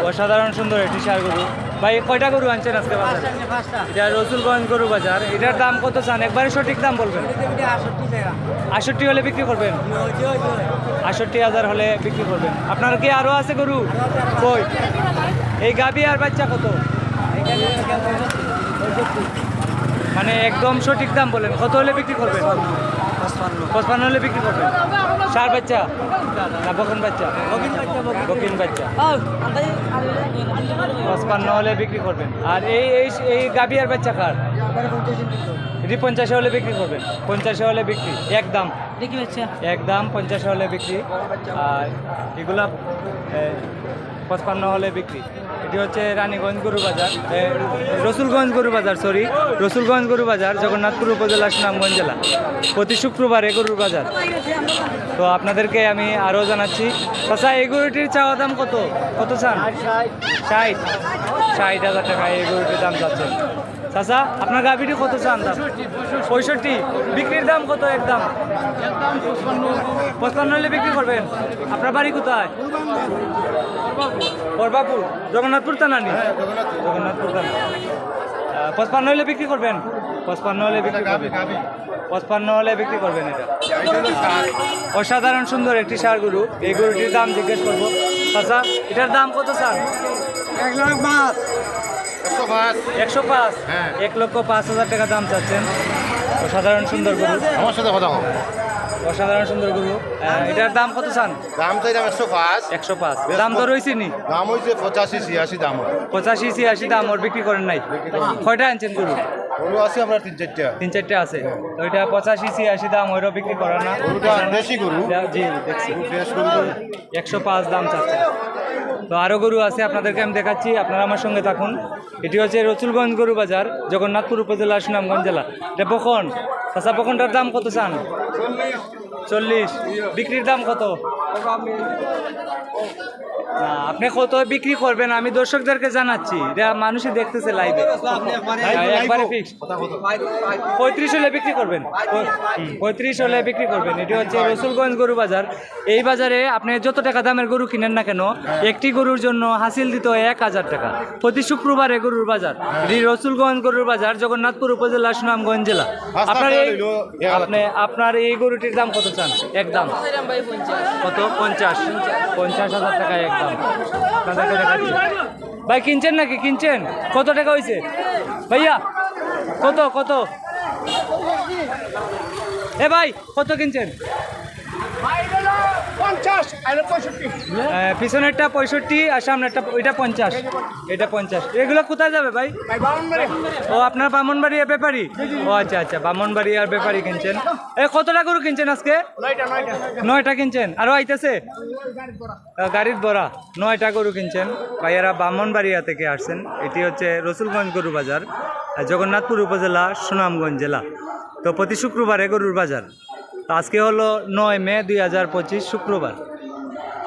অসাধারণ সুন্দর একটি ষাঁড় গরু। ভাই কয়টা গরু আনছেন আজকে বাজারে? এটা রসুলগঞ্জ গরু বাজার। এটার দাম কত চান? একবারে সঠিক দাম বলবেন। 68 হলে বিক্রি করবেন? 68,000 হলে বিক্রি করবেন। আপনার কি আরও আছে গরু? কই এই গাবি আর বাচ্চা কত? মানে একদম সঠিক দাম বলেন, কত হলে বিক্রি করবেন? 55 হলে বিক্রি করবেন। ষাঁড় বাচ্চা না বকন বাচ্চা? বকিন বাচ্চা। 55 হলে বিক্রি করবেন। আর এই এই এই গাবি আর বাচ্চা কার? এটি 50 হলে বিক্রি করবেন। 50 হলে বিক্রি, একদম একদম 50 হলে বিক্রি। আর এগুলা 55 হলে বিক্রি। এটি হচ্ছে রানীগঞ্জ গরু বাজার, রসুলগঞ্জ গরু বাজার, সরি রসুলগঞ্জ গরু বাজার, জগন্নাথপুর উপজেলা, সুনামগঞ্জ জেলা। প্রতি শুক্রবারে গরুর বাজার। তো আপনাদেরকে আমি আরও জানাচ্ছি। আচ্ছা এই গরুটির চাওয়া দাম কত? কত চান? 60,000 টাকা এই গরুটির দাম চাচ্ছেন। চাচা আপনার গাভিটি কত চান দাম? 65। বিক্রির দাম কত? একদম 55 হলে বিক্রি করবেন। আপনার বাড়ি কোথায়? বরবাপুর, জগন্নাথপুর থানানি? জগন্নাথপুর থানা। 55 হলে বিক্রি করবেন? 55 হলে বিক্রি করবেন। 55 হলে বিক্রি করবেন। এটা অসাধারণ সুন্দর একটি ষাঁড় গরু। এই গরুটির দাম জিজ্ঞেস করবো। চাচা এটার দাম কত চান? 105। 1,05,000 টাকা দাম চাচ্ছেন। অসাধারণ সুন্দর গরু। আমার সাথে কথা বল। অসাধারণ সুন্দর গরু। এটার দাম কত চান? দাম চাইলাম 105। 105 দাম তো রয়েছে নি? দাম হয়েছে 85-86 দাম। 85-86 দাম। ওর বিক্রি করেন নাই? কয়টা আনছেন গরু? গরু আছে আপনার 3-4টা। 3-4টে আছে। তো এটা 85-86 দাম, ওইটাও বিক্রি করেন না? গরুটা দেশি গরু। জি দেখছি। ফ্রেশ গরু। 105 দাম চাচ্ছে। তো আরও গরু আছে, আপনাদেরকে আমি দেখাচ্ছি, আপনারা আমার সঙ্গে থাকুন। এটি হচ্ছে রসুলগঞ্জ গরু বাজার, জগন্নাথপুর উপজেলা, সুনামগঞ্জ জেলা। এটা বকন। আচ্ছা বকনটার দাম কত চান? 40। বিক্রির দাম কত? না আপনি কত বিক্রি করবেন আমি দর্শকদেরকে জানাচ্ছি, এটা মানুষই দেখতেছে লাইভে। একবারে ফিক্স 35 হলে বিক্রি করবেন। 35 হলে বিক্রি করবেন। এটি হচ্ছে রসুলগঞ্জ গরু বাজার। এই বাজারে আপনি যত টাকা দামের গরু কিনেন না কেন, একটি গরুর জন্য হাসিল দিতে হয় 1,000 টাকা। প্রতি শুক্রবারে গরুর বাজার। এটি রসুলগঞ্জ গরুর বাজার, জগন্নাথপুর উপজেলা, সুনামগঞ্জ জেলা। আপনার এই গরুটির দাম কত চান? একদম কত? 50,000 টাকা একদম। আপনাদেরকে দেখাচ্ছি। ভাই কিনছেন নাকি? কিনছেন? কত টাকা হয়েছে ভাইয়া? কত কত? এ ভাই কত কিনছেন? পিছনেরটা 65 আর সামনেরটা ওইটা 50। এটা 50। এগুলো কোথায় যাবে ভাই? ও আপনার ব্রাহ্মণবাড়িয়ার ব্যাপারী? ও আচ্ছা আচ্ছা, ব্রাহ্মণবাড়িয়ার ব্যাপারী কিনছেন। কতটা গরু কিনছেন আজকে? 9টা কিনছেন। আরও আইতেছে গাড়ির বড়া। 9টা গরু কিনছেন। ভাইয়ারা ব্রাহ্মণবাড়িয়া থেকে আসছেন। এটি হচ্ছে রসুলগঞ্জ গরু বাজার, জগন্নাথপুর উপজেলা, সুনামগঞ্জ জেলা। তো প্রতি শুক্রবারে গরুর বাজার। তো আজকে হলো 9 মে 2025 শুক্রবার।